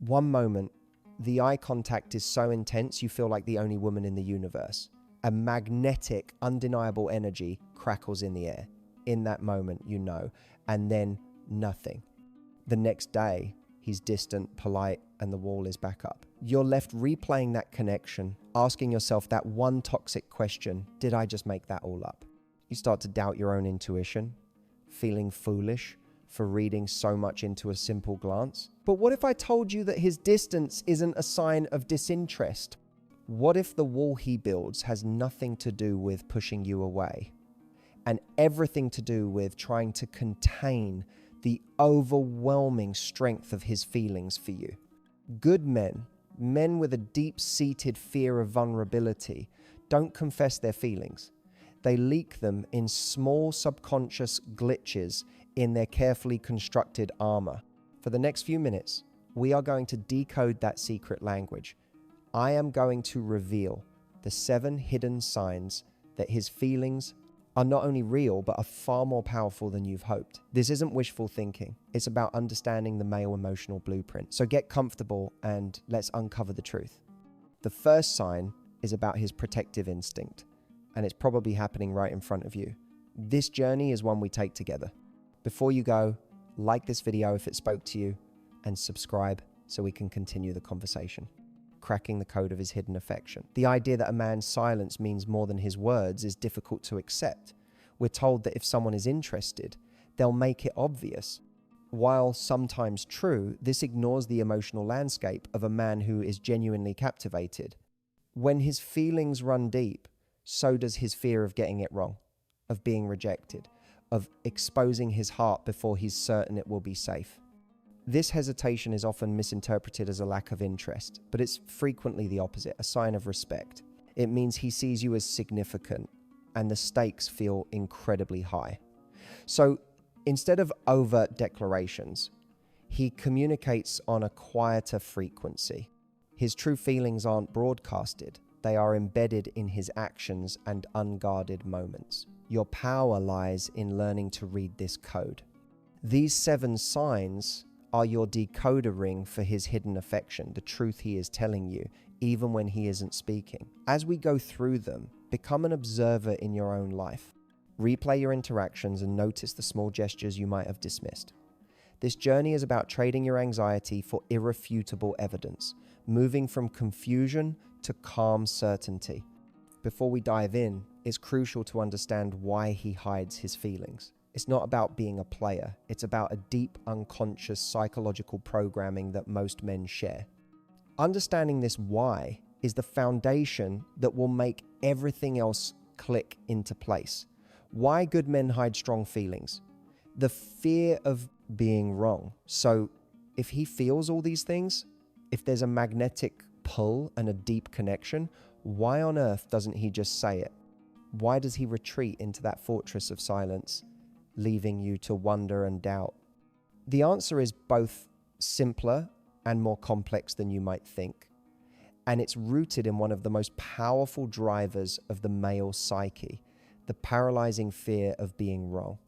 One moment, the eye contact is so intense you feel like the only woman in the universe. A magnetic, undeniable energy crackles in the air. In that moment, you know, and then nothing. The next day, he's distant, polite, and the wall is back up. You're left replaying that connection, asking yourself that one toxic question, did I just make that all up? You start to doubt your own intuition, feeling foolish for reading so much into a simple glance. But what if I told you that his distance isn't a sign of disinterest? What if the wall he builds has nothing to do with pushing you away and everything to do with trying to contain the overwhelming strength of his feelings for you? Good men, men with a deep-seated fear of vulnerability, don't confess their feelings. They leak them in small subconscious glitches in their carefully constructed armor. For the next few minutes, we are going to decode that secret language. I am going to reveal the 7 hidden signs that his feelings are not only real, but are far more powerful than you've hoped. This isn't wishful thinking. It's about understanding the male emotional blueprint. So get comfortable and let's uncover the truth. The first sign is about his protective instinct, and it's probably happening right in front of you. This journey is one we take together. Before you go, like this video if it spoke to you, and subscribe so we can continue the conversation. Cracking the code of his hidden affection. The idea that a man's silence means more than his words is difficult to accept. We're told that if someone is interested, they'll make it obvious. While sometimes true, this ignores the emotional landscape of a man who is genuinely captivated. When his feelings run deep, so does his fear of getting it wrong, of being rejected, of exposing his heart before he's certain it will be safe. This hesitation is often misinterpreted as a lack of interest, but it's frequently the opposite, a sign of respect. It means he sees you as significant, and the stakes feel incredibly high. So instead of overt declarations, he communicates on a quieter frequency. His true feelings aren't broadcasted. They are embedded in his actions and unguarded moments. Your power lies in learning to read this code. These 7 signs are your decoder ring for his hidden affection, the truth he is telling you, even when he isn't speaking. As we go through them, become an observer in your own life. Replay your interactions and notice the small gestures you might have dismissed. This journey is about trading your anxiety for irrefutable evidence, moving from confusion to calm certainty. Before we dive in, it's crucial to understand why he hides his feelings. It's not about being a player. It's about a deep, unconscious psychological programming that most men share. Understanding this why is the foundation that will make everything else click into place. Why good men hide strong feelings? The fear of being wrong. So if he feels all these things, if there's a magnetic pull and a deep connection, why on earth doesn't he just say it? Why does he retreat into that fortress of silence, leaving you to wonder and doubt? The answer is both simpler and more complex than you might think. And it's rooted in one of the most powerful drivers of the male psyche, the paralyzing fear of being wrong.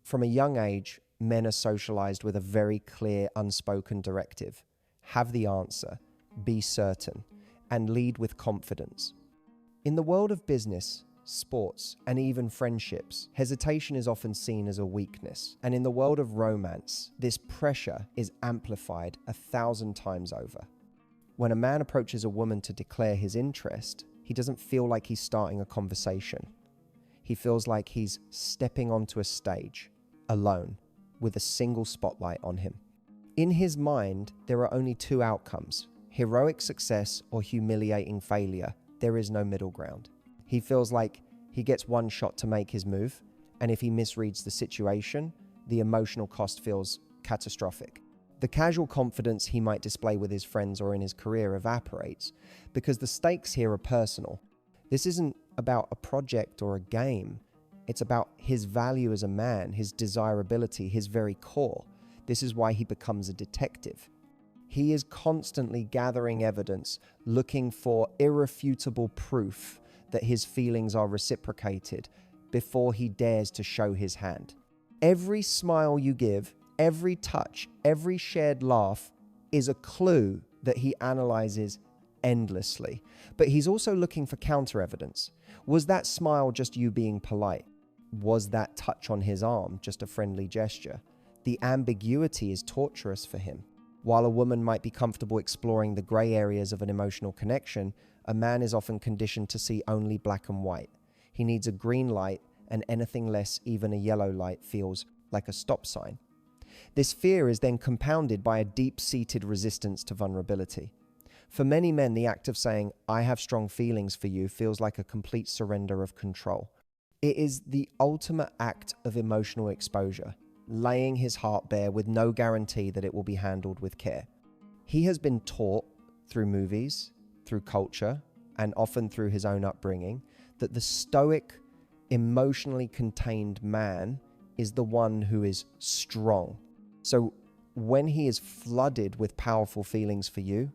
From a young age, men are socialized with a very clear, unspoken directive. Have the answer, be certain, and lead with confidence. In the world of business, sports, and even friendships, hesitation is often seen as a weakness. And in the world of romance, this pressure is amplified 1,000 times over. When a man approaches a woman to declare his interest, he doesn't feel like he's starting a conversation. He feels like he's stepping onto a stage, alone, with a single spotlight on him. In his mind, there are only 2 outcomes: heroic success or humiliating failure. There is no middle ground. He feels like he gets one shot to make his move, and if he misreads the situation, the emotional cost feels catastrophic. The casual confidence he might display with his friends or in his career evaporates because the stakes here are personal. This isn't about a project or a game. It's about his value as a man, his desirability, his very core. This is why he becomes a detective. He is constantly gathering evidence, looking for irrefutable proof that his feelings are reciprocated before he dares to show his hand. Every smile you give, every touch, every shared laugh is a clue that he analyzes endlessly. But he's also looking for counter evidence. Was that smile just you being polite? Was that touch on his arm just a friendly gesture? The ambiguity is torturous for him. While a woman might be comfortable exploring the gray areas of an emotional connection, a man is often conditioned to see only black and white. He needs a green light, and anything less, even a yellow light, feels like a stop sign. This fear is then compounded by a deep-seated resistance to vulnerability. For many men, the act of saying, "I have strong feelings for you," feels like a complete surrender of control. It is the ultimate act of emotional exposure, laying his heart bare with no guarantee that it will be handled with care. He has been taught through movies, through culture, and often through his own upbringing, that the stoic, emotionally contained man is the one who is strong. So when he is flooded with powerful feelings for you,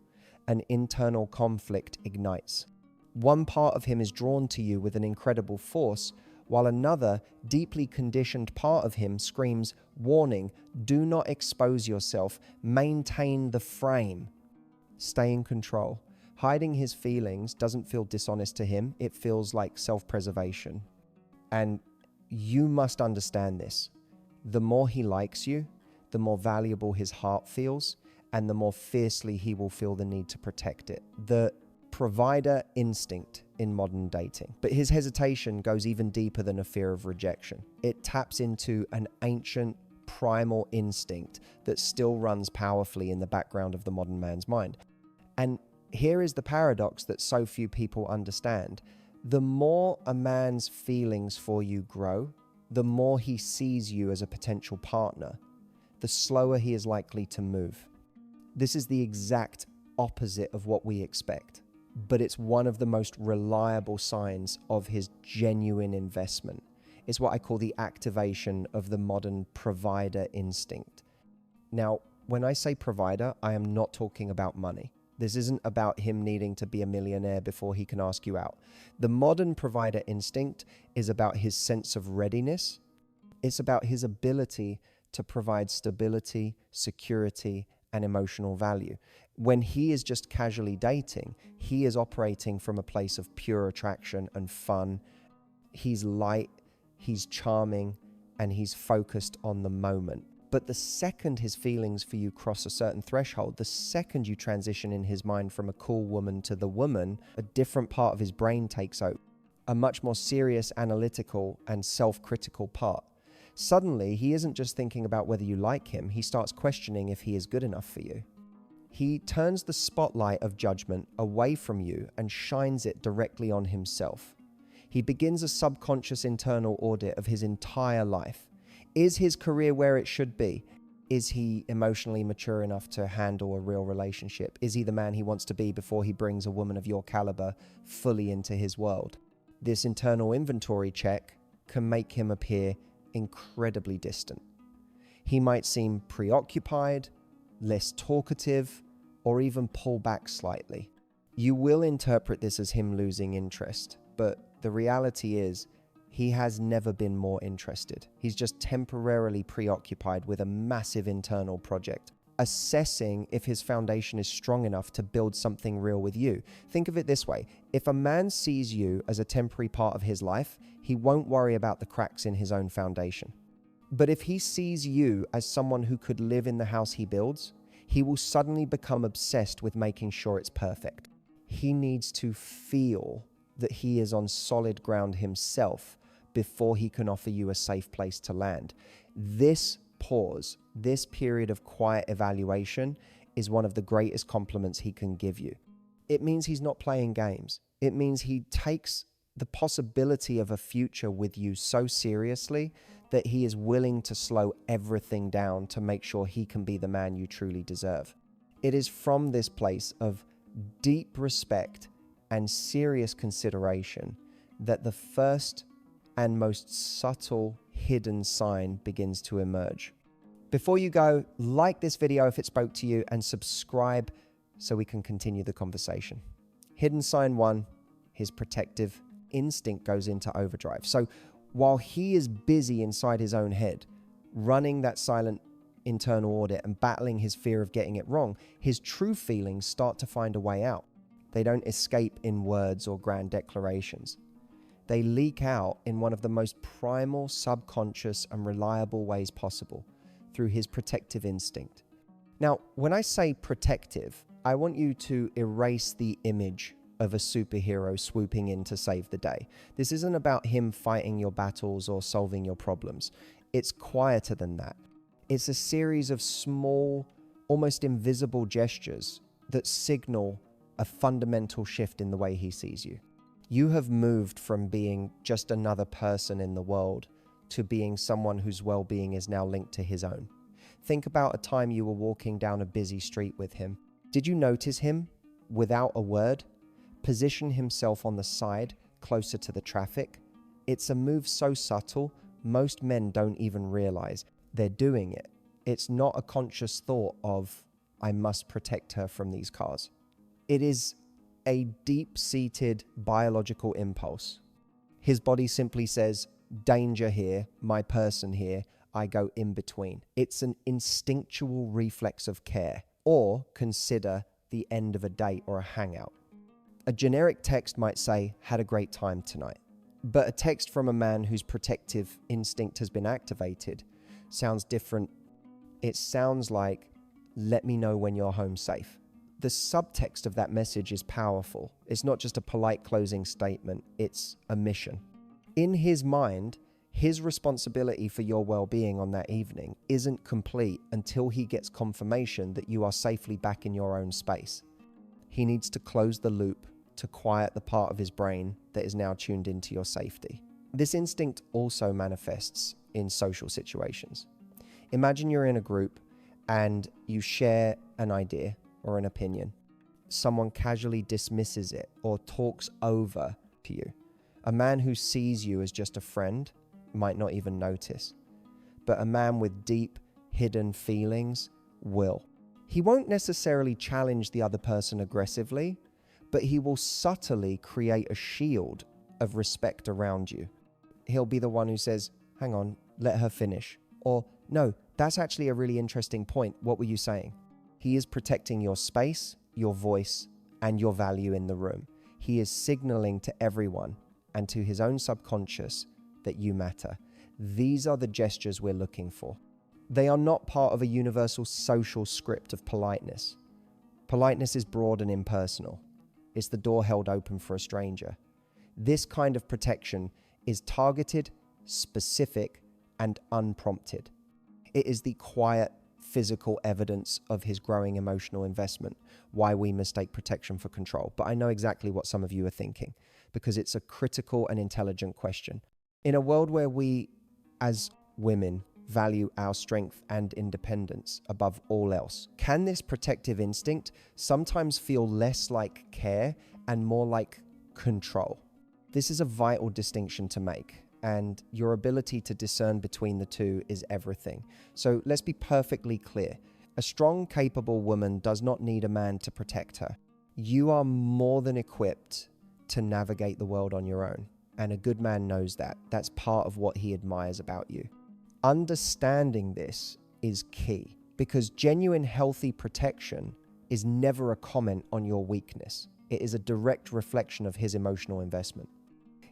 an internal conflict ignites. One part of him is drawn to you with an incredible force, while another, deeply conditioned part of him screams, "Warning, do not expose yourself, maintain the frame." Stay in control. Hiding his feelings doesn't feel dishonest to him, it feels like self-preservation. And you must understand this. The more he likes you, the more valuable his heart feels, and the more fiercely he will feel the need to protect it. The provider instinct in modern dating. But his hesitation goes even deeper than a fear of rejection. It taps into an ancient primal instinct that still runs powerfully in the background of the modern man's mind. And here is the paradox that so few people understand. The more a man's feelings for you grow, the more he sees you as a potential partner, the slower he is likely to move. This is the exact opposite of what we expect, but it's one of the most reliable signs of his genuine investment. It's what I call the activation of the modern provider instinct. Now, when I say provider, I am not talking about money. This isn't about him needing to be a millionaire before he can ask you out. The modern provider instinct is about his sense of readiness. It's about his ability to provide stability, security, and emotional value. When he is just casually dating, he is operating from a place of pure attraction and fun. He's light, he's charming, and he's focused on the moment. But the second his feelings for you cross a certain threshold, the second you transition in his mind from a cool woman to the woman, a different part of his brain takes over, a much more serious, analytical, and self-critical part. Suddenly, he isn't just thinking about whether you like him, he starts questioning if he is good enough for you. He turns the spotlight of judgment away from you and shines it directly on himself. He begins a subconscious internal audit of his entire life. Is his career where it should be? Is he emotionally mature enough to handle a real relationship? Is he the man he wants to be before he brings a woman of your caliber fully into his world? This internal inventory check can make him appear incredibly distant. He might seem preoccupied, less talkative, or even pull back slightly. You will interpret this as him losing interest, but the reality is he has never been more interested. He's just temporarily preoccupied with a massive internal project, assessing if his foundation is strong enough to build something real with you. Think of it this way. If a man sees you as a temporary part of his life, he won't worry about the cracks in his own foundation. But if he sees you as someone who could live in the house he builds, he will suddenly become obsessed with making sure it's perfect. He needs to feel that he is on solid ground himself before he can offer you a safe place to land. This pause, this period of quiet evaluation is one of the greatest compliments he can give you. It means he's not playing games. It means he takes the possibility of a future with you so seriously that he is willing to slow everything down to make sure he can be the man you truly deserve. It is from this place of deep respect and serious consideration that the first and most subtle hidden sign begins to emerge. Before you go, like this video if it spoke to you and subscribe so we can continue the conversation. Hidden sign 1, his protective instinct goes into overdrive. So while he is busy inside his own head, running that silent internal audit and battling his fear of getting it wrong, his true feelings start to find a way out. They don't escape in words or grand declarations. They leak out in one of the most primal, subconscious, and reliable ways possible, through his protective instinct. Now, when I say protective, I want you to erase the image of a superhero swooping in to save the day. This isn't about him fighting your battles or solving your problems. It's quieter than that. It's a series of small, almost invisible gestures that signal a fundamental shift in the way he sees you. You have moved from being just another person in the world to being someone whose well-being is now linked to his own. Think about a time you were walking down a busy street with him. Did you notice him, without a word, position himself on the side, closer to the traffic? It's a move so subtle, most men don't even realize they're doing it. It's not a conscious thought of, I must protect her from these cars. It is a deep-seated biological impulse. His body simply says, danger here, my person here, I go in between. It's an instinctual reflex of care, or consider the end of a date or a hangout. A generic text might say, had a great time tonight. But a text from a man whose protective instinct has been activated sounds different. It sounds like, let me know when you're home safe. The subtext of that message is powerful. It's not just a polite closing statement, it's a mission. In his mind, his responsibility for your well-being on that evening isn't complete until he gets confirmation that you are safely back in your own space. He needs to close the loop to quiet the part of his brain that is now tuned into your safety. This instinct also manifests in social situations. Imagine you're in a group and you share an idea or an opinion. Someone casually dismisses it or talks over to you. A man who sees you as just a friend might not even notice, but a man with deep, hidden feelings will. He won't necessarily challenge the other person aggressively, but he will subtly create a shield of respect around you. He'll be the one who says, hang on, let her finish. Or, no, that's actually a really interesting point. What were you saying? He is protecting your space, your voice, and your value in the room. He is signaling to everyone and to his own subconscious that you matter. These are the gestures we're looking for. They are not part of a universal social script of politeness. Politeness is broad and impersonal. It's the door held open for a stranger. This kind of protection is targeted, specific, and unprompted. It is the quiet, physical evidence of his growing emotional investment, why we mistake protection for control. But I know exactly what some of you are thinking, because it's a critical and intelligent question. In a world where we, as women, value our strength and independence above all else, can this protective instinct sometimes feel less like care and more like control? This is a vital distinction to make, and your ability to discern between the two is everything. So let's be perfectly clear. A strong, capable woman does not need a man to protect her. You are more than equipped to navigate the world on your own, and a good man knows that. That's part of what he admires about you. Understanding this is key, because genuine, healthy protection is never a comment on your weakness. It is a direct reflection of his emotional investment.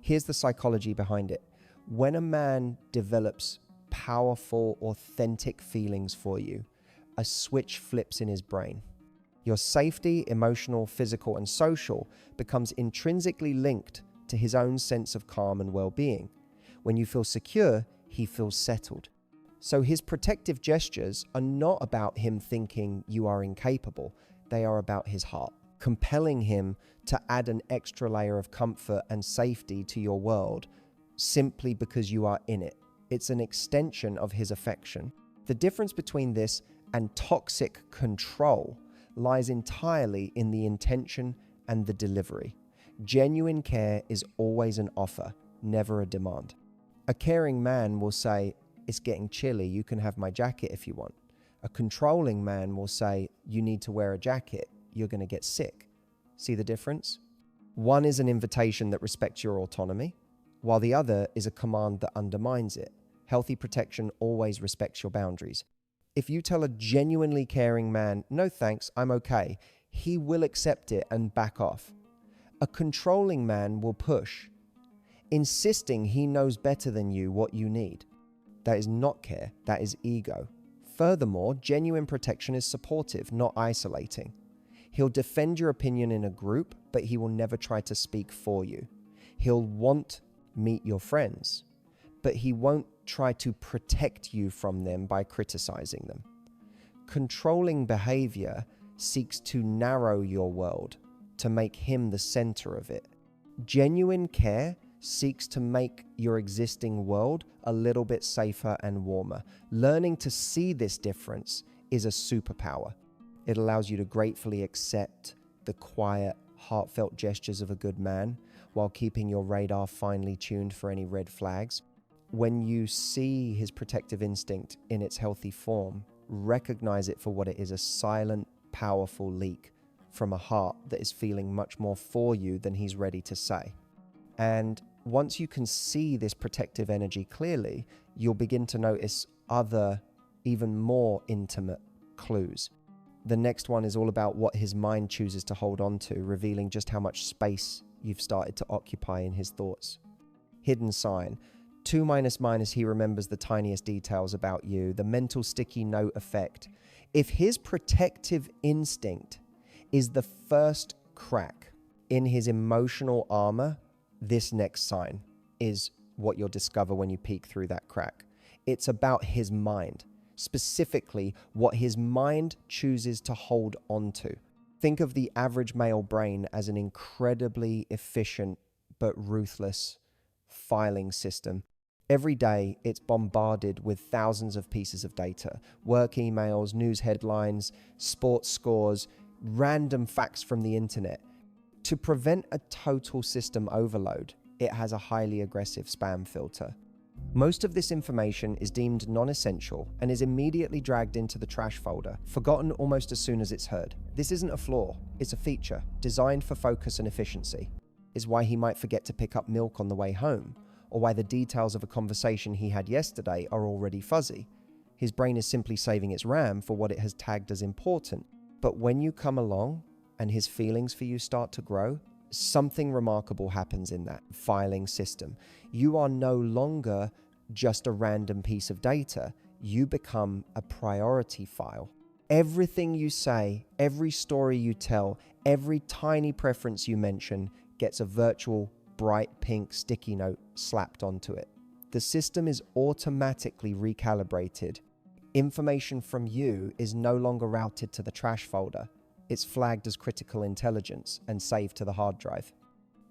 Here's the psychology behind it. When a man develops powerful, authentic feelings for you, a switch flips in his brain. Your safety, emotional, physical, and social, becomes intrinsically linked to his own sense of calm and well-being. When you feel secure, he feels settled. So his protective gestures are not about him thinking you are incapable. They are about his heart, compelling him to add an extra layer of comfort and safety to your world simply because you are in it. It's an extension of his affection. The difference between this and toxic control lies entirely in the intention and the delivery. Genuine care is always an offer, never a demand. A caring man will say, it's getting chilly, you can have my jacket if you want. A controlling man will say, you need to wear a jacket, you're going to get sick. See the difference? One is an invitation that respects your autonomy, while the other is a command that undermines it. Healthy protection always respects your boundaries. If you tell a genuinely caring man, no thanks, I'm okay, he will accept it and back off. A controlling man will push, insisting he knows better than you what you need. That is not care, that is ego. Furthermore, genuine protection is supportive, not isolating. He'll defend your opinion in a group, but he will never try to speak for you. He'll want meet your friends, but he won't try to protect you from them by criticizing them. Controlling behavior seeks to narrow your world, to make him the center of it. Genuine care seeks to make your existing world a little bit safer and warmer. Learning to see this difference is a superpower. It allows you to gratefully accept the quiet, heartfelt gestures of a good man while keeping your radar finely tuned for any red flags. When you see his protective instinct in its healthy form, recognize it for what it is, a silent, powerful leak from a heart that is feeling much more for you than he's ready to say. And once you can see this protective energy clearly, you'll begin to notice other, even more intimate clues. The next one is all about what his mind chooses to hold on to, revealing just how much space you've started to occupy in his thoughts. Hidden sign. 2 he remembers the tiniest details about you, the mental sticky note effect. If his protective instinct is the first crack in his emotional armor, this next sign is what you'll discover when you peek through that crack. It's about his mind, specifically what his mind chooses to hold on to. Think of the average male brain as an incredibly efficient but ruthless filing system. Every day, it's bombarded with thousands of pieces of data, work emails, news headlines, sports scores, random facts from the internet. To prevent a total system overload, it has a highly aggressive spam filter. Most of this information is deemed non-essential and is immediately dragged into the trash folder, forgotten almost as soon as it's heard. This isn't a flaw, it's a feature, designed for focus and efficiency. It's why he might forget to pick up milk on the way home, or why the details of a conversation he had yesterday are already fuzzy. His brain is simply saving its RAM for what it has tagged as important. But when you come along and his feelings for you start to grow, something remarkable happens in that filing system. You are no longer just a random piece of data. You become a priority file. Everything you say, every story you tell, every tiny preference you mention gets a virtual bright pink sticky note slapped onto it. The system is automatically recalibrated. Information from you is no longer routed to the trash folder. It's flagged as critical intelligence and saved to the hard drive.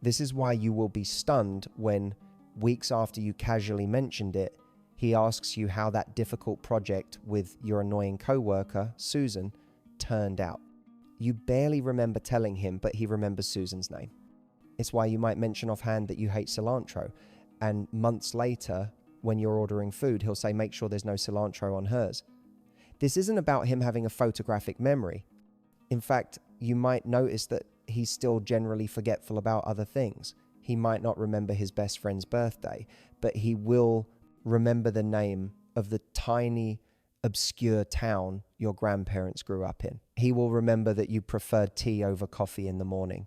This is why you will be stunned when, weeks after you casually mentioned it, he asks you how that difficult project with your annoying coworker, Susan, turned out. You barely remember telling him, but he remembers Susan's name. It's why you might mention offhand that you hate cilantro, and months later, when you're ordering food, he'll say, make sure there's no cilantro on hers. This isn't about him having a photographic memory. In fact, you might notice that he's still generally forgetful about other things. He might not remember his best friend's birthday, but he will remember the name of the tiny, obscure town your grandparents grew up in. He will remember that you preferred tea over coffee in the morning,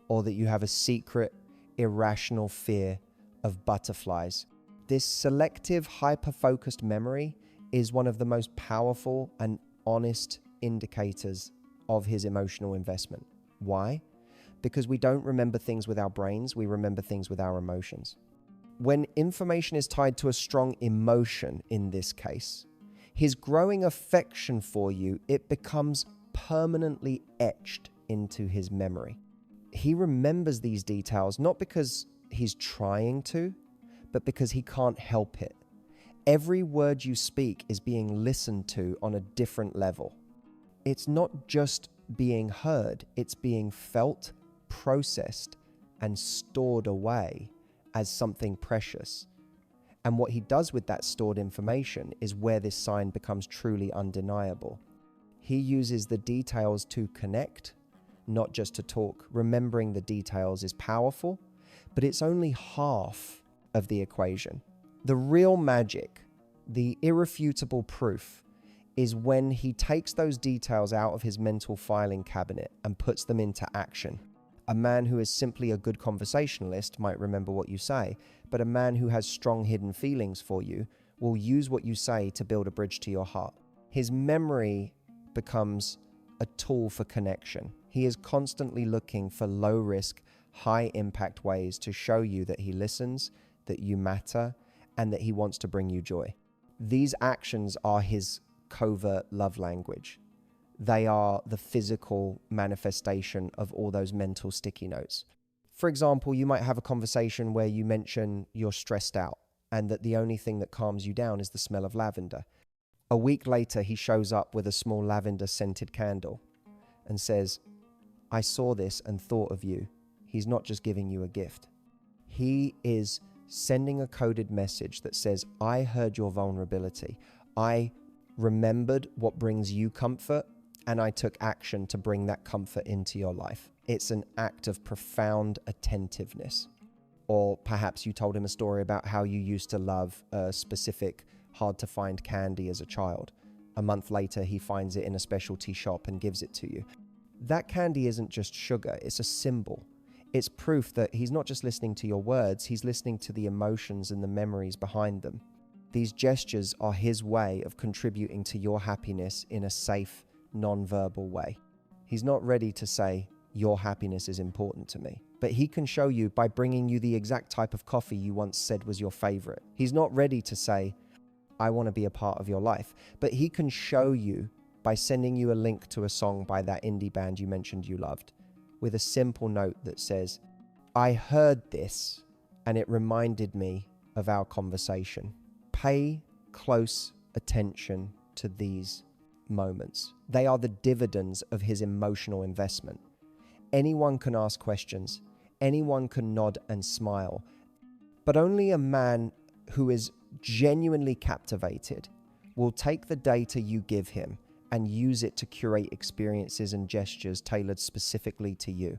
or that you have a secret, irrational fear of butterflies. This selective, hyper-focused memory is one of the most powerful and honest indicators of his emotional investment. Why? Because we don't remember things with our brains, we remember things with our emotions. When information is tied to a strong emotion, in this case, his growing affection for you, it becomes permanently etched into his memory. He remembers these details not because he's trying to, but because he can't help it. Every word you speak is being listened to on a different level. It's not just being heard, it's being felt, processed, and stored away as something precious. And what he does with that stored information is where this sign becomes truly undeniable. He uses the details to connect, not just to talk. Remembering the details is powerful, but it's only half of the equation. The real magic, the irrefutable proof, is when he takes those details out of his mental filing cabinet and puts them into action. A man who is simply a good conversationalist might remember what you say, but a man who has strong hidden feelings for you will use what you say to build a bridge to your heart. His memory becomes a tool for connection. He is constantly looking for low-risk, high-impact ways to show you that he listens, that you matter, and that he wants to bring you joy. These actions are his covert love language. They are the physical manifestation of all those mental sticky notes. For example, you might have a conversation where you mention you're stressed out and that the only thing that calms you down is the smell of lavender. A week later, he shows up with a small lavender-scented candle and says, I saw this and thought of you. He's not just giving you a gift. He is sending a coded message that says, I heard your vulnerability. I remembered what brings you comfort, and I took action to bring that comfort into your life. It's an act of profound attentiveness. Or perhaps you told him a story about how you used to love a specific hard-to-find candy as a child. A month later, he finds it in a specialty shop and gives it to you. That candy isn't just sugar, it's a symbol. It's proof that he's not just listening to your words, he's listening to the emotions and the memories behind them. These gestures are his way of contributing to your happiness in a safe, non-verbal way. He's not ready to say, your happiness is important to me, but he can show you by bringing you the exact type of coffee you once said was your favorite. He's not ready to say, I want to be a part of your life, but he can show you by sending you a link to a song by that indie band you mentioned you loved, with a simple note that says, I heard this and it reminded me of our conversation. Pay close attention to these moments. They are the dividends of his emotional investment. Anyone can ask questions, anyone can nod and smile, but only a man who is genuinely captivated will take the data you give him and use it to curate experiences and gestures tailored specifically to you.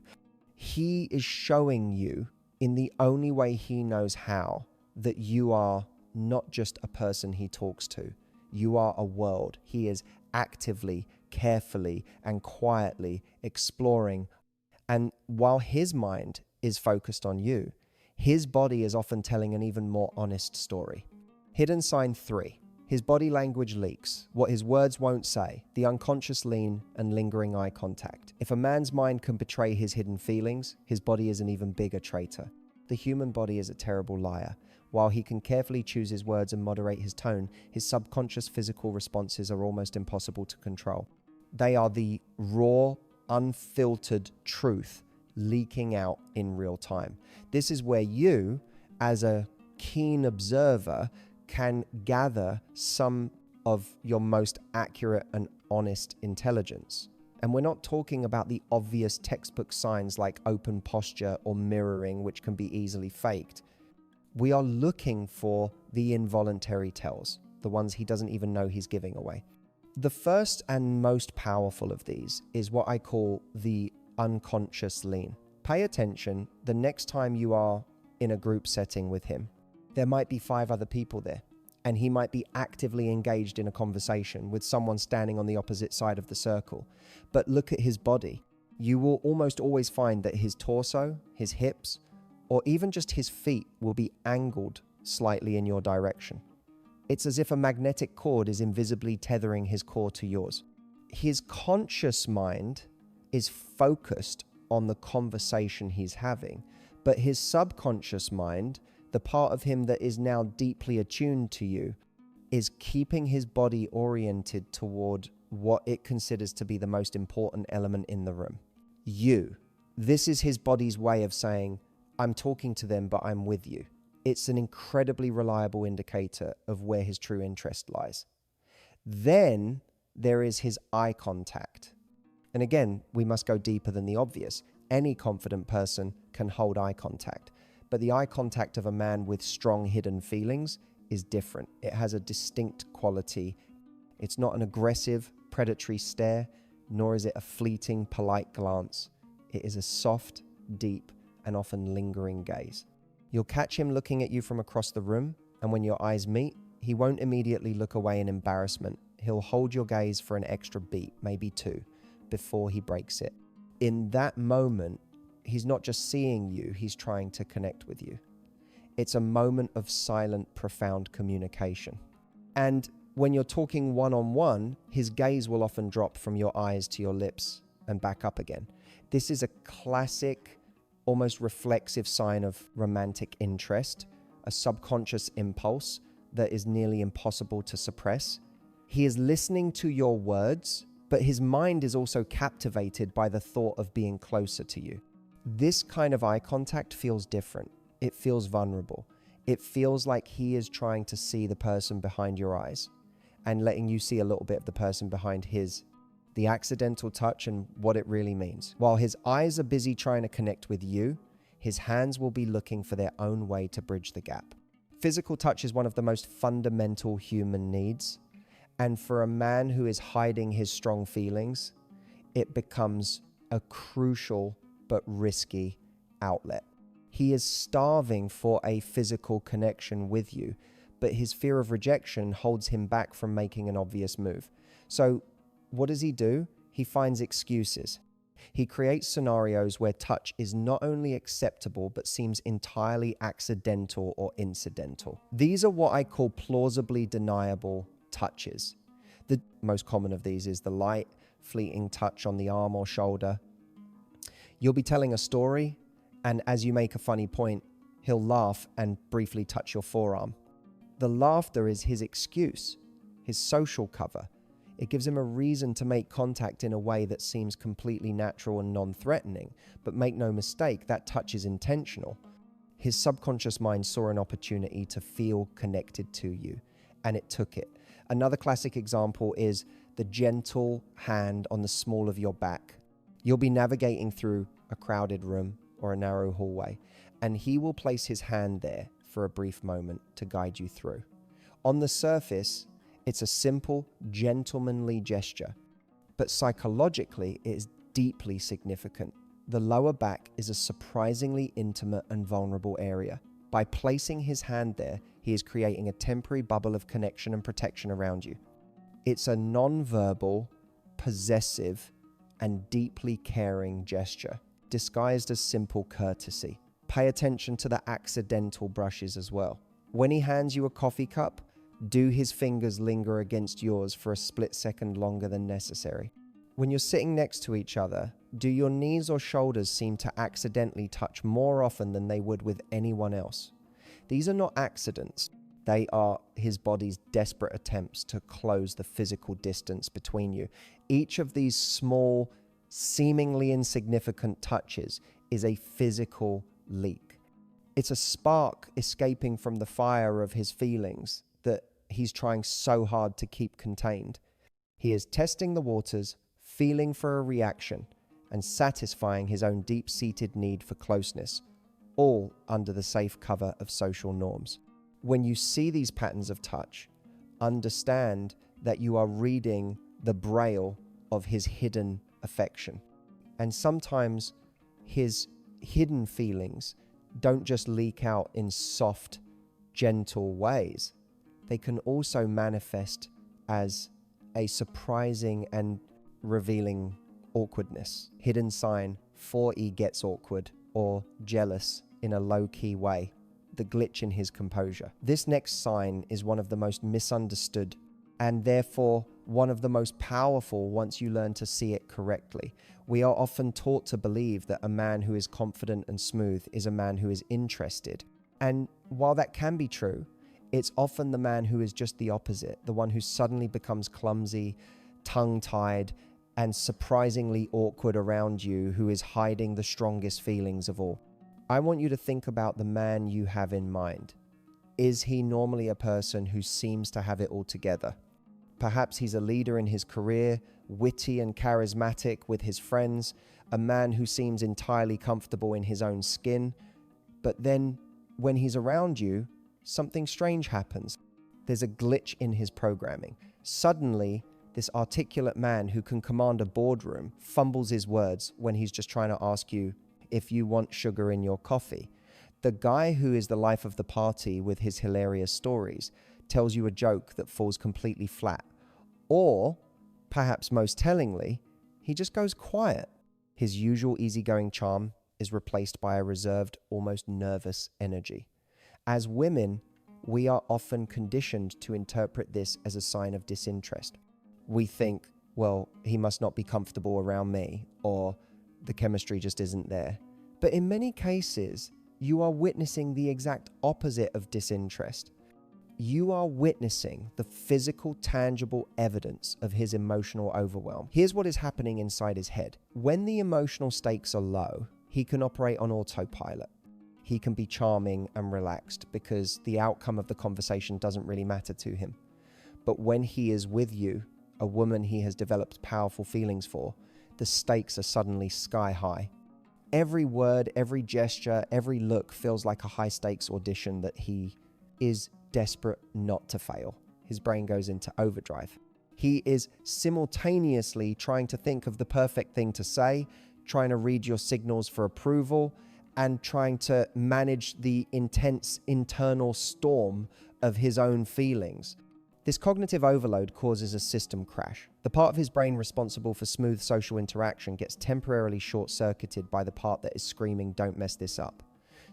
He is showing you, in the only way he knows how, that you are not just a person he talks to. You are a world. He is actively, carefully, and quietly exploring. And while his mind is focused on you, his body is often telling an even more honest story. Hidden sign 3. His body language leaks, what his words won't say, the unconscious lean and lingering eye contact. If a man's mind can betray his hidden feelings, his body is an even bigger traitor. The human body is a terrible liar. While he can carefully choose his words and moderate his tone, his subconscious physical responses are almost impossible to control. They are the raw, unfiltered truth leaking out in real time. This is where you, as a keen observer, can gather some of your most accurate and honest intelligence. And we're not talking about the obvious textbook signs like open posture or mirroring, which can be easily faked. We are looking for the involuntary tells, the ones he doesn't even know he's giving away. The first and most powerful of these is what I call the unconscious lean. Pay attention the next time you are in a group setting with him. There might be 5 other people there, and he might be actively engaged in a conversation with someone standing on the opposite side of the circle. But look at his body. You will almost always find that his torso, his hips, or even just his feet will be angled slightly in your direction. It's as if a magnetic cord is invisibly tethering his core to yours. His conscious mind is focused on the conversation he's having, but his subconscious mind, the part of him that is now deeply attuned to you, is keeping his body oriented toward what it considers to be the most important element in the room. You. This is his body's way of saying, I'm talking to them, but I'm with you. It's an incredibly reliable indicator of where his true interest lies. Then there is his eye contact. And again, we must go deeper than the obvious. Any confident person can hold eye contact. But the eye contact of a man with strong hidden feelings is different. It has a distinct quality. It's not an aggressive, predatory stare, nor is it a fleeting, polite glance. It is a soft, deep, and often lingering gaze. You'll catch him looking at you from across the room, and when your eyes meet, he won't immediately look away in embarrassment. he'll hold your gaze for an extra beat, maybe two, before he breaks it. In that moment, he's not just seeing you, he's trying to connect with you. It's a moment of silent, profound communication. And when you're talking one-on-one, his gaze will often drop from your eyes to your lips and back up again. This is a classic, almost reflexive sign of romantic interest, a subconscious impulse that is nearly impossible to suppress. He is listening to your words, but his mind is also captivated by the thought of being closer to you. This kind of eye contact feels different. It feels vulnerable. It feels like he is trying to see the person behind your eyes and letting you see a little bit of the person behind his. The accidental touch and what it really means. While his eyes are busy trying to connect with you, his hands will be looking for their own way to bridge the gap. Physical touch is one of the most fundamental human needs. And for a man who is hiding his strong feelings, it becomes a crucial but risky outlet. He is starving for a physical connection with you, but his fear of rejection holds him back from making an obvious move. So what does he do? He finds excuses. He creates scenarios where touch is not only acceptable, but seems entirely accidental or incidental. These are what I call plausibly deniable touches. The most common of these is the light, fleeting touch on the arm or shoulder. You'll be telling a story, and as you make a funny point, he'll laugh and briefly touch your forearm. The laughter is his excuse, his social cover. It gives him a reason to make contact in a way that seems completely natural and non-threatening. But make no mistake, that touch is intentional. His subconscious mind saw an opportunity to feel connected to you, and it took it. Another classic example is the gentle hand on the small of your back. You'll be navigating through a crowded room or a narrow hallway, and he will place his hand there for a brief moment to guide you through. On the surface, it's a simple, gentlemanly gesture, but psychologically, it is deeply significant. The lower back is a surprisingly intimate and vulnerable area. By placing his hand there, he is creating a temporary bubble of connection and protection around you. It's a non-verbal, possessive, and deeply caring gesture, disguised as simple courtesy. Pay attention to the accidental brushes as well. When he hands you a coffee cup, do his fingers linger against yours for a split second longer than necessary? When you're sitting next to each other, do your knees or shoulders seem to accidentally touch more often than they would with anyone else? These are not accidents. They are his body's desperate attempts to close the physical distance between you. Each of these small, seemingly insignificant touches is a physical leak. It's a spark escaping from the fire of his feelings that he's trying so hard to keep contained. He is testing the waters, feeling for a reaction, and satisfying his own deep-seated need for closeness, all under the safe cover of social norms. When you see these patterns of touch, understand that you are reading the braille of his hidden affection. And sometimes his hidden feelings don't just leak out in soft, gentle ways. They can also manifest as a surprising and revealing awkwardness. Hidden sign, 4E gets awkward or jealous in a low-key way. The glitch in his composure. This next sign is one of the most misunderstood and therefore one of the most powerful once you learn to see it correctly. We are often taught to believe that a man who is confident and smooth is a man who is interested. And while that can be true, it's often the man who is just the opposite, the one who suddenly becomes clumsy, tongue-tied, and surprisingly awkward around you, who is hiding the strongest feelings of all. I want you to think about the man you have in mind. Is he normally a person who seems to have it all together? Perhaps he's a leader in his career, witty and charismatic with his friends, a man who seems entirely comfortable in his own skin. But then, when he's around you, something strange happens. There's a glitch in his programming. Suddenly, this articulate man who can command a boardroom fumbles his words when he's just trying to ask you if you want sugar in your coffee. The guy who is the life of the party with his hilarious stories tells you a joke that falls completely flat, Or, perhaps most tellingly, he just goes quiet. His usual easygoing charm is replaced by a reserved, almost nervous energy. As women, we are often conditioned to interpret this as a sign of disinterest. We think, well, he must not be comfortable around me, or the chemistry just isn't there. But in many cases, you are witnessing the exact opposite of disinterest. You are witnessing the physical, tangible evidence of his emotional overwhelm. Here's what is happening inside his head. When the emotional stakes are low, he can operate on autopilot. He can be charming and relaxed because the outcome of the conversation doesn't really matter to him. But when he is with you, a woman he has developed powerful feelings for, the stakes are suddenly sky high. Every word, every gesture, every look feels like a high-stakes audition that he is desperate not to fail. His brain goes into overdrive. He is simultaneously trying to think of the perfect thing to say, trying to read your signals for approval, and trying to manage the intense internal storm of his own feelings. This cognitive overload causes a system crash. The part of his brain responsible for smooth social interaction gets temporarily short-circuited by the part that is screaming, "Don't mess this up."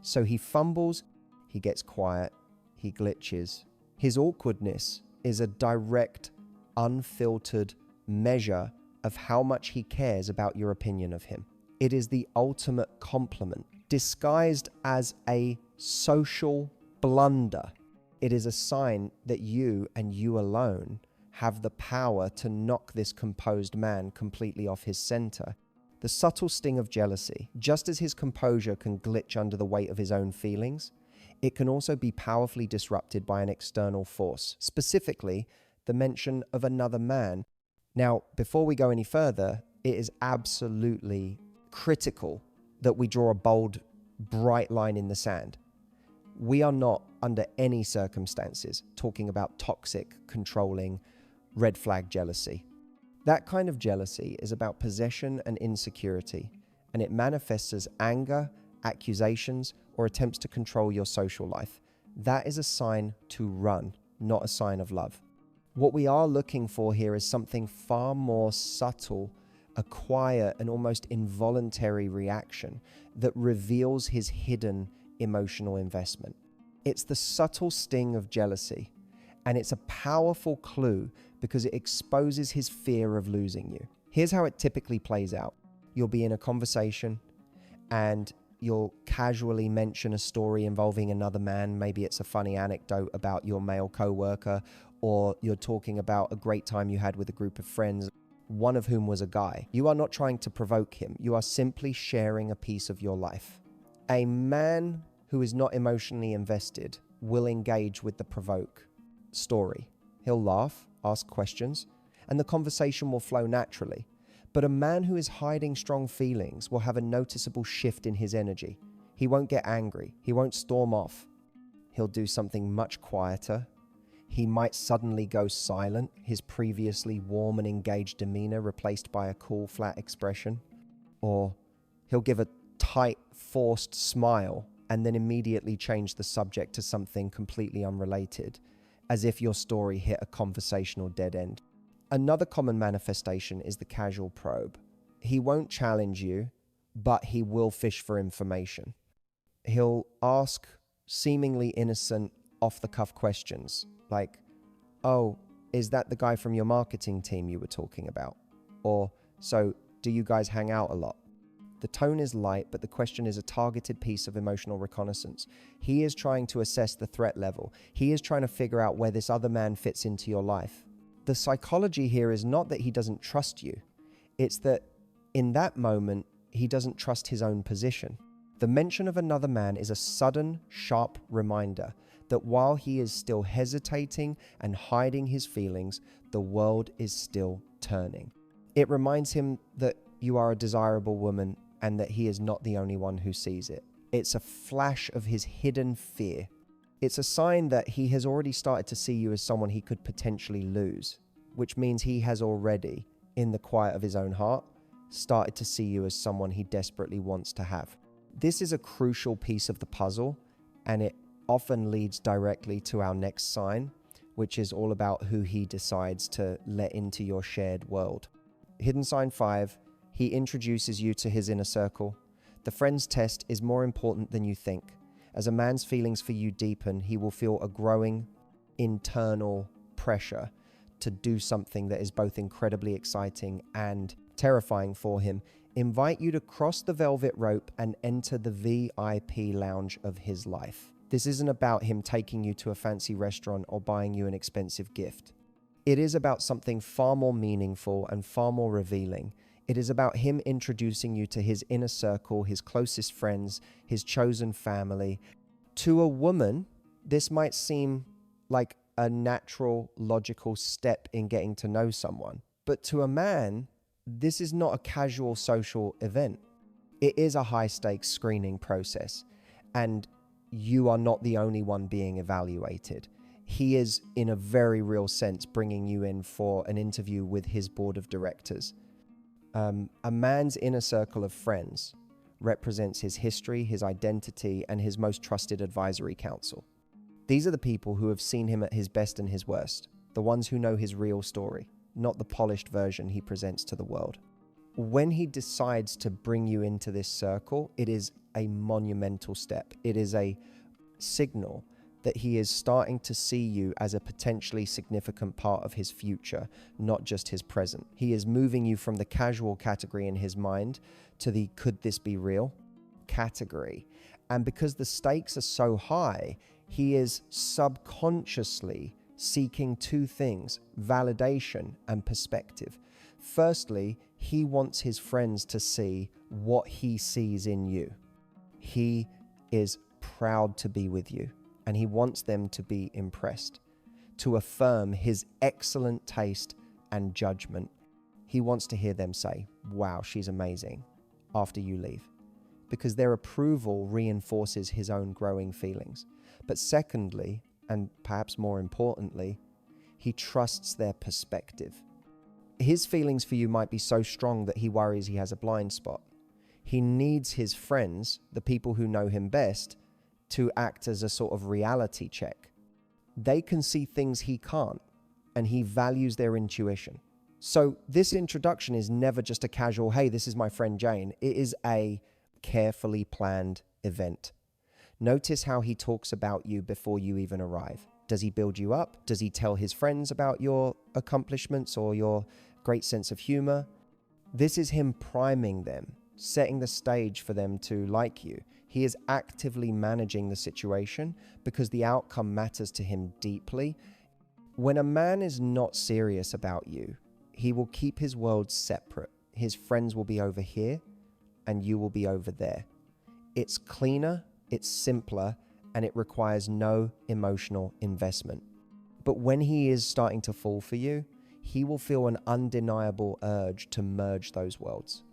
So he fumbles, he gets quiet, he glitches. His awkwardness is a direct, unfiltered measure of how much he cares about your opinion of him. It is the ultimate compliment, disguised as a social blunder. It is a sign that you and you alone have the power to knock this composed man completely off his center. The subtle sting of jealousy, just as his composure can glitch under the weight of his own feelings, it can also be powerfully disrupted by an external force, specifically the mention of another man. Now, before we go any further, it is absolutely critical that we draw a bold, bright line in the sand. We are not, under any circumstances, talking about toxic, controlling, red flag jealousy. That kind of jealousy is about possession and insecurity, and it manifests as anger, accusations, or attempts to control your social life. That is a sign to run, not a sign of love. What we are looking for here is something far more subtle, a quiet and almost involuntary reaction that reveals his hidden emotional investment. It's the subtle sting of jealousy, and it's a powerful clue because it exposes his fear of losing you. Here's how it typically plays out. You'll be in a conversation and you'll casually mention a story involving another man. Maybe it's a funny anecdote about your male coworker, or you're talking about a great time you had with a group of friends, one of whom was a guy. You are not trying to provoke him. You are simply sharing a piece of your life. A man who is not emotionally invested will engage with the provoke story. He'll laugh, ask questions, and the conversation will flow naturally. But a man who is hiding strong feelings will have a noticeable shift in his energy. He won't get angry. He won't storm off. He'll do something much quieter. He might suddenly go silent, his previously warm and engaged demeanor replaced by a cool, flat expression. Or he'll give a tight, forced smile and then immediately change the subject to something completely unrelated, as if your story hit a conversational dead end. Another common manifestation is the casual probe. He won't challenge you, but he will fish for information. He'll ask seemingly innocent, off-the-cuff questions like, "Oh, is that the guy from your marketing team you were talking about?" Or, "So, do you guys hang out a lot?" The tone is light, but the question is a targeted piece of emotional reconnaissance. He is trying to assess the threat level. He is trying to figure out where this other man fits into your life. The psychology here is not that he doesn't trust you. It's that in that moment, he doesn't trust his own position. The mention of another man is a sudden, sharp reminder that while he is still hesitating and hiding his feelings, the world is still turning. It reminds him that you are a desirable woman and that he is not the only one who sees it. It's a flash of his hidden fear. It's a sign that he has already started to see you as someone he could potentially lose, which means he has already, in the quiet of his own heart, started to see you as someone he desperately wants to have. This is a crucial piece of the puzzle, and it often leads directly to our next sign, which is all about who he decides to let into your shared world. Hidden sign 5, he introduces you to his inner circle. The friends test is more important than you think. As a man's feelings for you deepen, he will feel a growing internal pressure to do something that is both incredibly exciting and terrifying for him. Invite you to cross the velvet rope and enter the VIP lounge of his life. This isn't about him taking you to a fancy restaurant or buying you an expensive gift. It is about something far more meaningful and far more revealing. It is about him introducing you to his inner circle, his closest friends, his chosen family. To a woman, this might seem like a natural, logical step in getting to know someone. But to a man, this is not a casual social event. It is a high-stakes screening process, and you are not the only one being evaluated. He is, in a very real sense, bringing you in for an interview with his board of directors. A man's inner circle of friends represents his history, his identity, and his most trusted advisory council. These are the people who have seen him at his best and his worst, the ones who know his real story, not the polished version he presents to the world. When he decides to bring you into this circle, it is a monumental step. It is a signal that he is starting to see you as a potentially significant part of his future, not just his present. He is moving you from the casual category in his mind to the could this be real category. And because the stakes are so high, he is subconsciously seeking two things: validation and perspective. Firstly, he wants his friends to see what he sees in you. He is proud to be with you, and he wants them to be impressed, to affirm his excellent taste and judgment. He wants to hear them say, "Wow, she's amazing," after you leave, because their approval reinforces his own growing feelings. But secondly, and perhaps more importantly, he trusts their perspective. His feelings for you might be so strong that he worries he has a blind spot. He needs his friends, the people who know him best, to act as a sort of reality check. They can see things he can't, and he values their intuition. So this introduction is never just a casual, "Hey, this is my friend Jane." It is a carefully planned event. Notice how he talks about you before you even arrive. Does he build you up? Does he tell his friends about your accomplishments or your great sense of humor? This is him priming them, setting the stage for them to like you. He is actively managing the situation because the outcome matters to him deeply. When a man is not serious about you, he will keep his world separate. His friends will be over here and you will be over there. It's cleaner, it's simpler, and it requires no emotional investment. But when he is starting to fall for you, he will feel an undeniable urge to merge those worlds.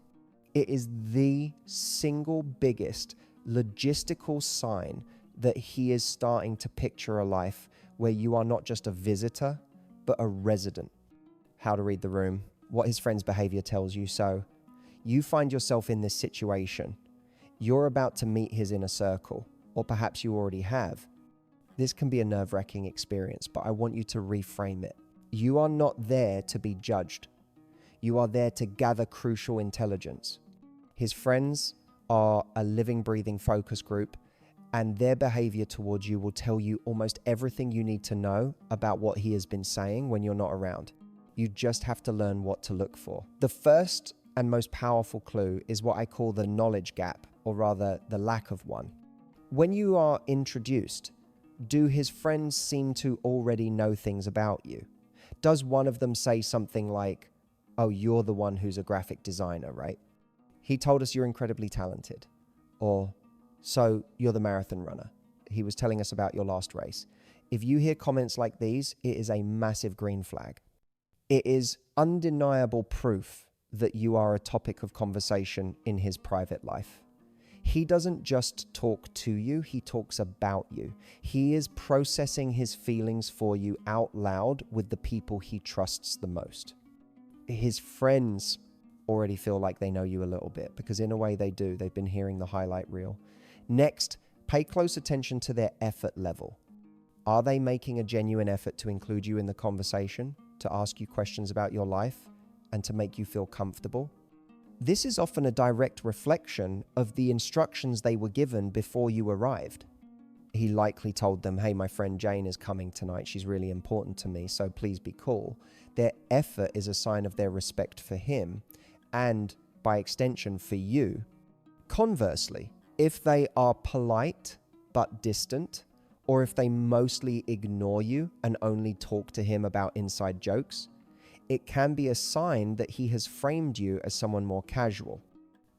It is the single biggest logistical sign that he is starting to picture a life where you are not just a visitor, but a resident. How to read the room, what his friend's behavior tells you. So you find yourself in this situation. You're about to meet his inner circle, or perhaps you already have. This can be a nerve-wracking experience, but I want you to reframe it. You are not there to be judged. You are there to gather crucial intelligence. His friends are a living, breathing focus group, and their behavior towards you will tell you almost everything you need to know about what he has been saying when you're not around. You just have to learn what to look for. The first and most powerful clue is what I call the knowledge gap, or rather the lack of one. When you are introduced, do his friends seem to already know things about you? Does one of them say something like, "Oh, you're the one who's a graphic designer, right? He told us you're incredibly talented." Or, "So you're the marathon runner. He was telling us about your last race." If you hear comments like these, it is a massive green flag. It is undeniable proof that you are a topic of conversation in his private life. He doesn't just talk to you, he talks about you. He is processing his feelings for you out loud with the people he trusts the most. His friends already feel like they know you a little bit, because in a way they do. They've been hearing the highlight reel. Next, pay close attention to their effort level. Are they making a genuine effort to include you in the conversation, to ask you questions about your life, and to make you feel comfortable? This is often a direct reflection of the instructions they were given before you arrived. He likely told them, hey, my friend Jane is coming tonight. She's really important to me, so please be cool. Their effort is a sign of their respect for him and, by extension, for you. Conversely, if they are polite but distant, or if they mostly ignore you and only talk to him about inside jokes, it can be a sign that he has framed you as someone more casual.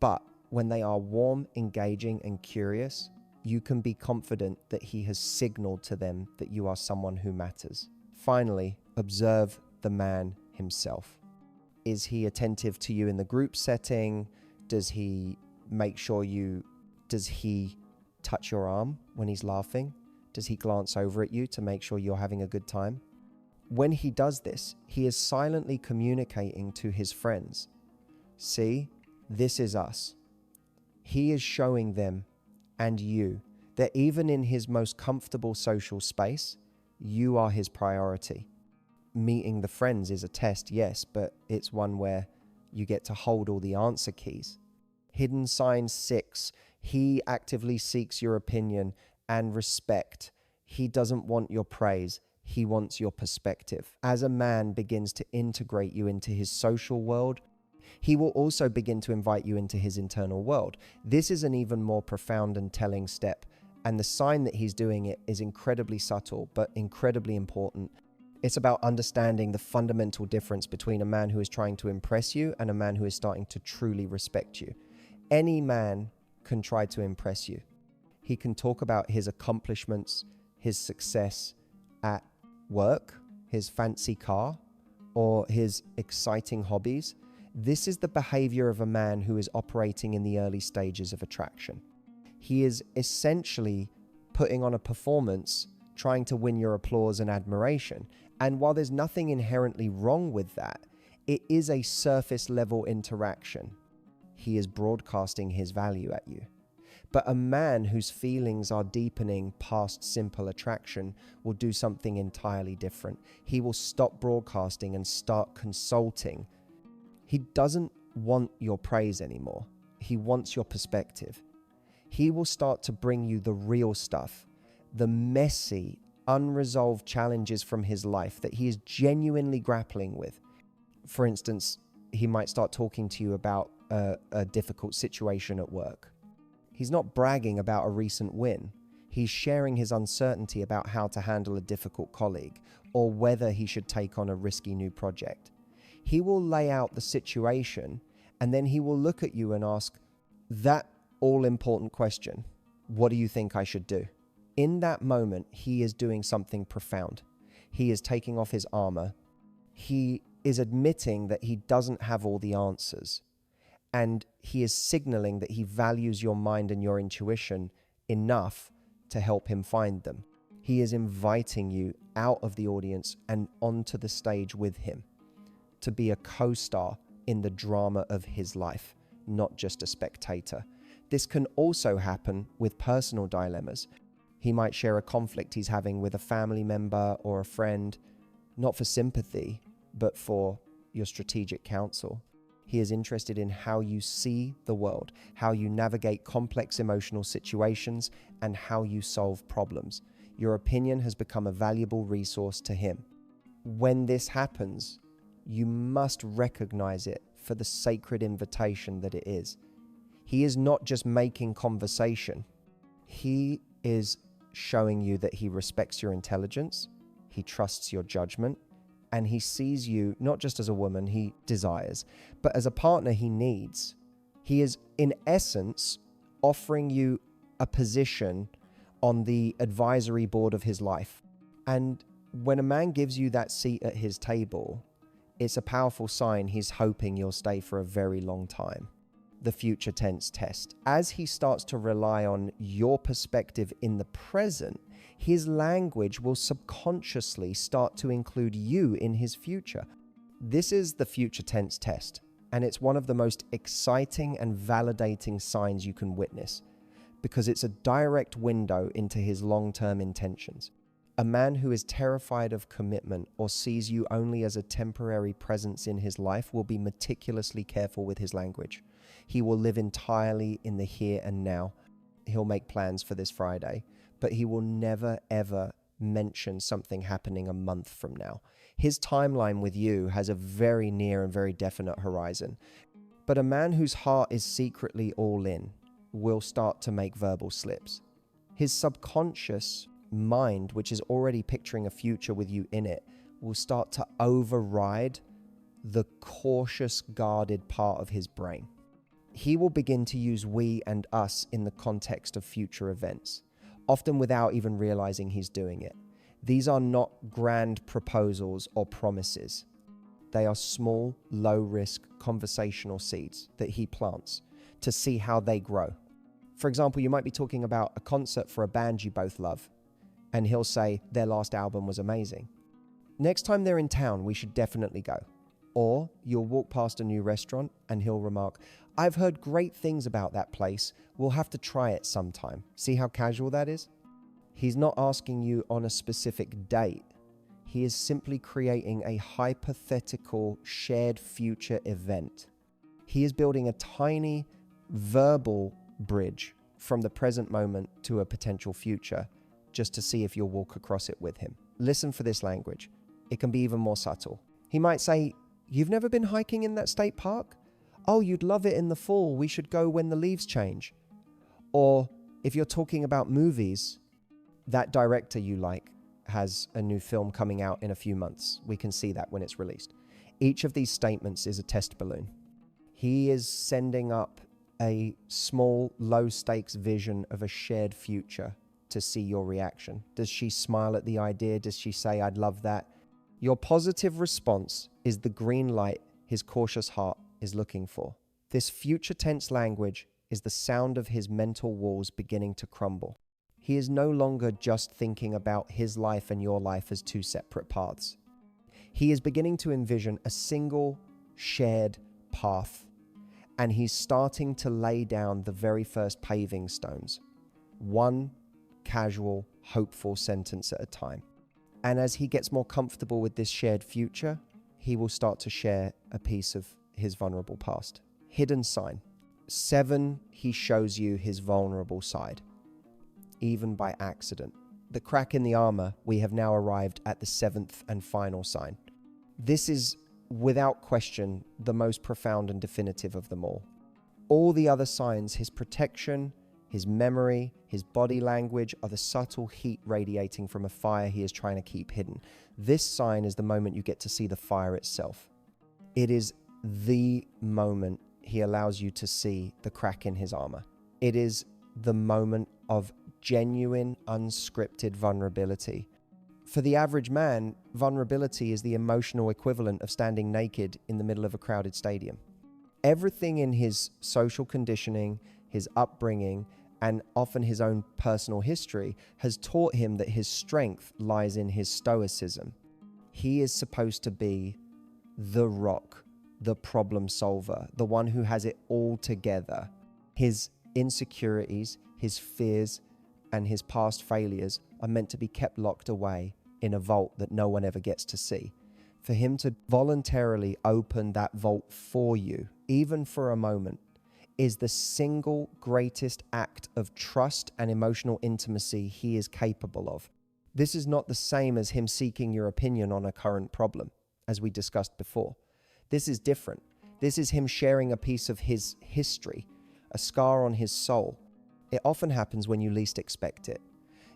But when they are warm, engaging, and curious, you can be confident that he has signaled to them that you are someone who matters. Finally, observe the man himself. Is he attentive to you in the group setting? Does he touch your arm when he's laughing? Does he glance over at you to make sure you're having a good time? When he does this, he is silently communicating to his friends. See, this is us. He is showing them and you that even in his most comfortable social space, you are his priority. Meeting the friends is a test, yes, but it's one where you get to hold all the answer keys. Hidden sign 6, he actively seeks your opinion and respect. He doesn't want your praise. He wants your perspective. As a man begins to integrate you into his social world, he will also begin to invite you into his internal world. This is an even more profound and telling step, and the sign that he's doing it is incredibly subtle, but incredibly important. It's about understanding the fundamental difference between a man who is trying to impress you and a man who is starting to truly respect you. Any man can try to impress you. He can talk about his accomplishments, his success at work, his fancy car, or his exciting hobbies. This is the behavior of a man who is operating in the early stages of attraction. He is essentially putting on a performance, trying to win your applause and admiration. And while there's nothing inherently wrong with that, it is a surface level interaction. He is broadcasting his value at you. But a man whose feelings are deepening past simple attraction will do something entirely different. He will stop broadcasting and start consulting. He doesn't want your praise anymore. He wants your perspective. He will start to bring you the real stuff, the messy, unresolved challenges from his life that he is genuinely grappling with. For instance, he might start talking to you about a difficult situation at work. He's not bragging about a recent win. He's sharing his uncertainty about how to handle a difficult colleague or whether he should take on a risky new project. He will lay out the situation and then he will look at you and ask that all-important question, what do you think I should do? In that moment, he is doing something profound. He is taking off his armor. He is admitting that he doesn't have all the answers. And he is signaling that he values your mind and your intuition enough to help him find them. He is inviting you out of the audience and onto the stage with him to be a co-star in the drama of his life, not just a spectator. This can also happen with personal dilemmas. He might share a conflict he's having with a family member or a friend, not for sympathy, but for your strategic counsel. He is interested in how you see the world, how you navigate complex emotional situations, and how you solve problems. Your opinion has become a valuable resource to him. When this happens, you must recognize it for the sacred invitation that it is. He is not just making conversation. He is showing you that he respects your intelligence, he trusts your judgment, and he sees you not just as a woman he desires, but as a partner he needs. He is, in essence, offering you a position on the advisory board of his life. And when a man gives you that seat at his table, it's a powerful sign he's hoping you'll stay for a very long time. The future tense test. As he starts to rely on your perspective in the present, his language will subconsciously start to include you in his future. This is the future tense test, and it's one of the most exciting and validating signs you can witness, because it's a direct window into his long-term intentions. A man who is terrified of commitment or sees you only as a temporary presence in his life will be meticulously careful with his language. He will live entirely in the here and now. He'll make plans for this Friday, but he will never, ever mention something happening a month from now. His timeline with you has a very near and very definite horizon. But a man whose heart is secretly all in will start to make verbal slips. His subconscious mind, which is already picturing a future with you in it, will start to override the cautious, guarded part of his brain. He will begin to use we and us in the context of future events, often without even realizing he's doing it. These are not grand proposals or promises. They are small, low-risk conversational seeds that he plants to see how they grow. For example, you might be talking about a concert for a band you both love, and he'll say their last album was amazing. Next time they're in town, we should definitely go. Or you'll walk past a new restaurant and he'll remark, I've heard great things about that place. We'll have to try it sometime. See how casual that is? He's not asking you on a specific date. He is simply creating a hypothetical shared future event. He is building a tiny verbal bridge from the present moment to a potential future, just to see if you'll walk across it with him. Listen for this language. It can be even more subtle. He might say, you've never been hiking in that state park? Oh, you'd love it in the fall. We should go when the leaves change. Or if you're talking about movies, that director you like has a new film coming out in a few months. We can see that when it's released. Each of these statements is a test balloon. He is sending up a small, low-stakes vision of a shared future to see your reaction. Does she smile at the idea? Does she say, I'd love that? Your positive response is the green light his cautious heart is looking for. This future tense language is the sound of his mental walls beginning to crumble. He is no longer just thinking about his life and your life as two separate paths. He is beginning to envision a single shared path, and he's starting to lay down the very first paving stones, one casual, hopeful sentence at a time. And as he gets more comfortable with this shared future, he will start to share a piece of his vulnerable past. Hidden sign. 7, he shows you his vulnerable side, even by accident. The crack in the armor, we have now arrived at the 7th and final sign. This is, without question, the most profound and definitive of them all. All the other signs, his protection, his memory, his body language, are the subtle heat radiating from a fire he is trying to keep hidden. This sign is the moment you get to see the fire itself. It is the moment he allows you to see the crack in his armor. It is the moment of genuine, unscripted vulnerability. For the average man, vulnerability is the emotional equivalent of standing naked in the middle of a crowded stadium. Everything in his social conditioning, his upbringing, and often his own personal history has taught him that his strength lies in his stoicism. He is supposed to be the rock, the problem solver, the one who has it all together. His insecurities, his fears, and his past failures are meant to be kept locked away in a vault that no one ever gets to see. For him to voluntarily open that vault for you, even for a moment, is the single greatest act of trust and emotional intimacy he is capable of. This is not the same as him seeking your opinion on a current problem, as we discussed before. This is different. This is him sharing a piece of his history, a scar on his soul. It often happens when you least expect it.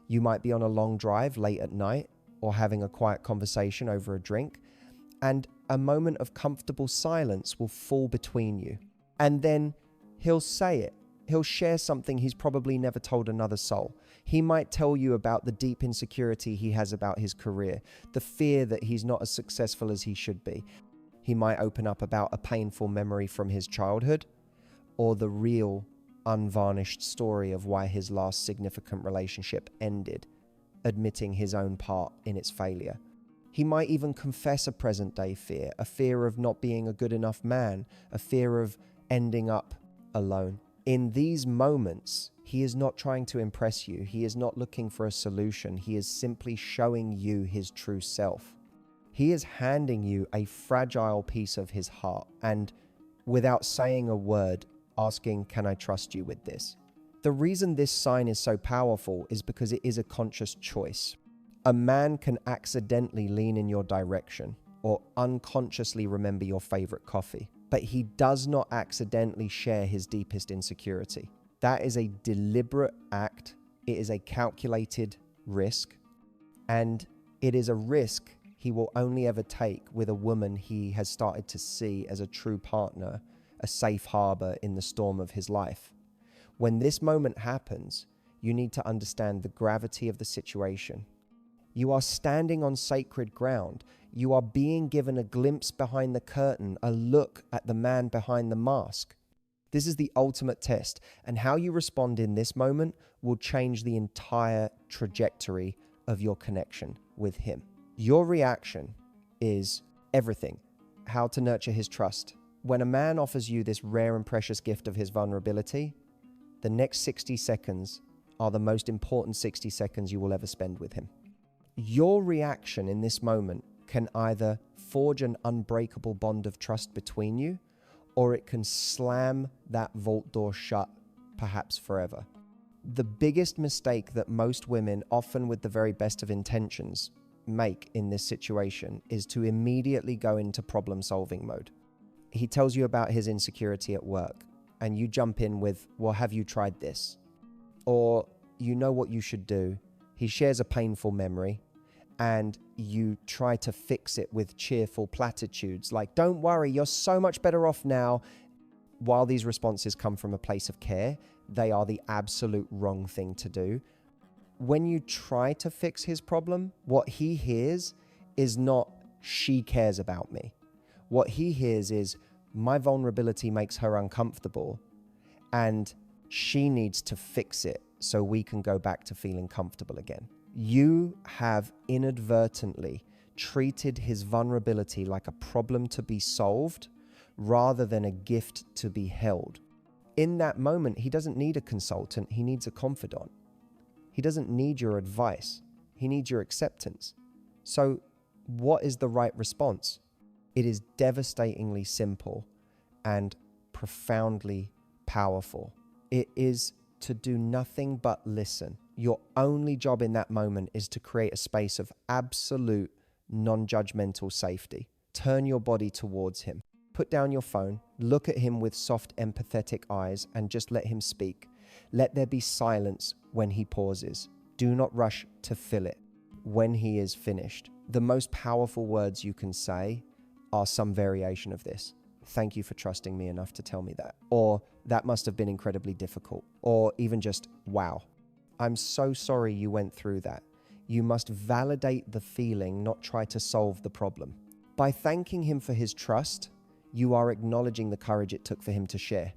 You might be on a long drive late at night or having a quiet conversation over a drink, and a moment of comfortable silence will fall between you. And then he'll say it. He'll share something he's probably never told another soul. He might tell you about the deep insecurity he has about his career, the fear that he's not as successful as he should be. He might open up about a painful memory from his childhood, or the real, unvarnished story of why his last significant relationship ended, admitting his own part in its failure. He might even confess a present-day fear, a fear of not being a good enough man, a fear of ending up alone. In these moments, He is not trying to impress you. He is not looking for a solution. He is simply showing you his true self. He is handing you a fragile piece of his heart and, without saying a word, asking, "Can I trust you with this?" The reason this sign is so powerful is because it is a conscious choice. A man can accidentally lean in your direction or unconsciously remember your favorite coffee, but he does not accidentally share his deepest insecurity. That is a deliberate act. It is a calculated risk, and it is a risk he will only ever take with a woman he has started to see as a true partner, a safe harbor in the storm of his life. When this moment happens, you need to understand the gravity of the situation. You are standing on sacred ground. You are being given a glimpse behind the curtain, a look at the man behind the mask. This is the ultimate test, and how you respond in this moment will change the entire trajectory of your connection with him. Your reaction is everything. How to nurture his trust. When a man offers you this rare and precious gift of his vulnerability, the next 60 seconds are the most important 60 seconds you will ever spend with him. Your reaction in this moment can either forge an unbreakable bond of trust between you, or it can slam that vault door shut, perhaps forever. The biggest mistake that most women, often with the very best of intentions, make in this situation is to immediately go into problem-solving mode. He tells you about his insecurity at work, and you jump in with, "Well, have you tried this?" Or, "You know what you should do." He shares a painful memory, and you try to fix it with cheerful platitudes like, "Don't worry, you're so much better off now." While these responses come from a place of care, they are the absolute wrong thing to do. When you try to fix his problem, what he hears is not, "She cares about me." What he hears is, "My vulnerability makes her uncomfortable, and she needs to fix it so we can go back to feeling comfortable again." You have inadvertently treated his vulnerability like a problem to be solved rather than a gift to be held. In that moment, he doesn't need a consultant, he needs a confidant. He doesn't need your advice, he needs your acceptance. So, what is the right response? It is devastatingly simple and profoundly powerful. It is to do nothing but listen. Your only job in that moment is to create a space of absolute non-judgmental safety. Turn your body towards him. Put down your phone, look at him with soft, empathetic eyes, and just let him speak. Let there be silence when he pauses. Do not rush to fill it. When he is finished, the most powerful words you can say are some variation of this. "Thank you for trusting me enough to tell me that." Or, "That must have been incredibly difficult." Or even just, "Wow, I'm so sorry you went through that." You must validate the feeling, not try to solve the problem. By thanking him for his trust, you are acknowledging the courage it took for him to share.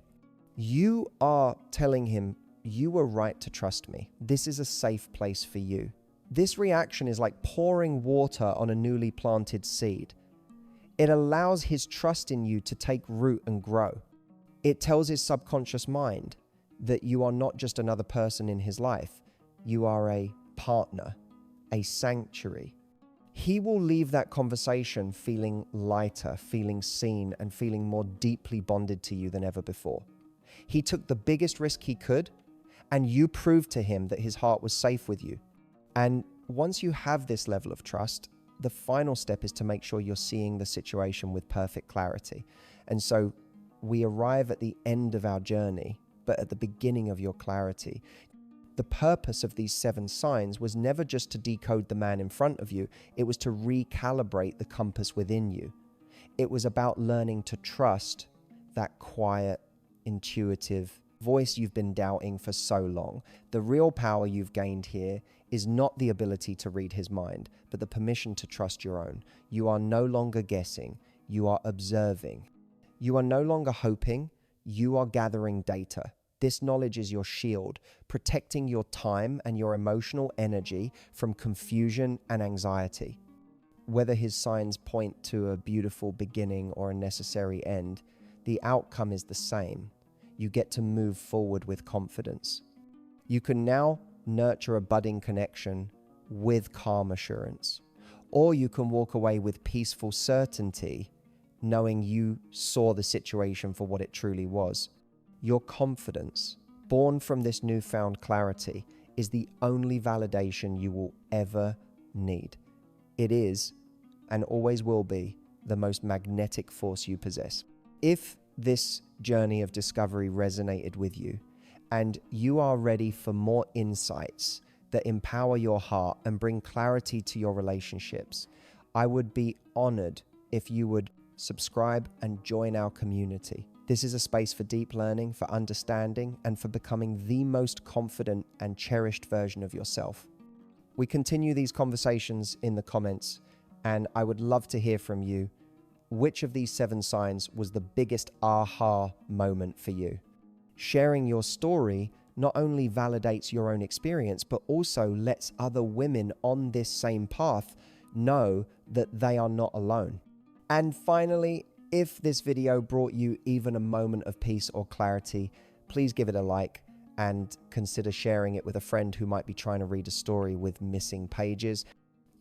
You are telling him, "You were right to trust me. This is a safe place for you." This reaction is like pouring water on a newly planted seed. It allows his trust in you to take root and grow. It tells his subconscious mind that you are not just another person in his life. You are a partner, a sanctuary. He will leave that conversation feeling lighter, feeling seen, and feeling more deeply bonded to you than ever before. He took the biggest risk he could, and you proved to him that his heart was safe with you. And once you have this level of trust, the final step is to make sure you're seeing the situation with perfect clarity. And so we arrive at the end of our journey, but at the beginning of your clarity. The purpose of these 7 signs was never just to decode the man in front of you. It was to recalibrate the compass within you. It was about learning to trust that quiet, intuitive voice you've been doubting for so long. The real power you've gained here is not the ability to read his mind, but the permission to trust your own. You are no longer guessing, you are observing. You are no longer hoping, you are gathering data. This knowledge is your shield, protecting your time and your emotional energy from confusion and anxiety. Whether his signs point to a beautiful beginning or a necessary end, the outcome is the same. You get to move forward with confidence. You can now nurture a budding connection with calm assurance, or you can walk away with peaceful certainty, knowing you saw the situation for what it truly was. Your confidence, born from this newfound clarity, is the only validation you will ever need. It is, and always will be, the most magnetic force you possess. If this journey of discovery resonated with you, and you are ready for more insights that empower your heart and bring clarity to your relationships, I would be honored if you would subscribe and join our community. This is a space for deep learning, for understanding, and for becoming the most confident and cherished version of yourself. We continue these conversations in the comments, and I would love to hear from you. Which of these 7 signs was the biggest aha moment for you? Sharing your story not only validates your own experience, but also lets other women on this same path know that they are not alone. And finally, if this video brought you even a moment of peace or clarity, please give it a like and consider sharing it with a friend who might be trying to read a story with missing pages.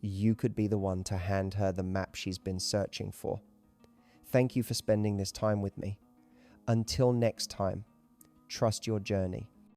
You could be the one to hand her the map she's been searching for. Thank you for spending this time with me. Until next time, trust your journey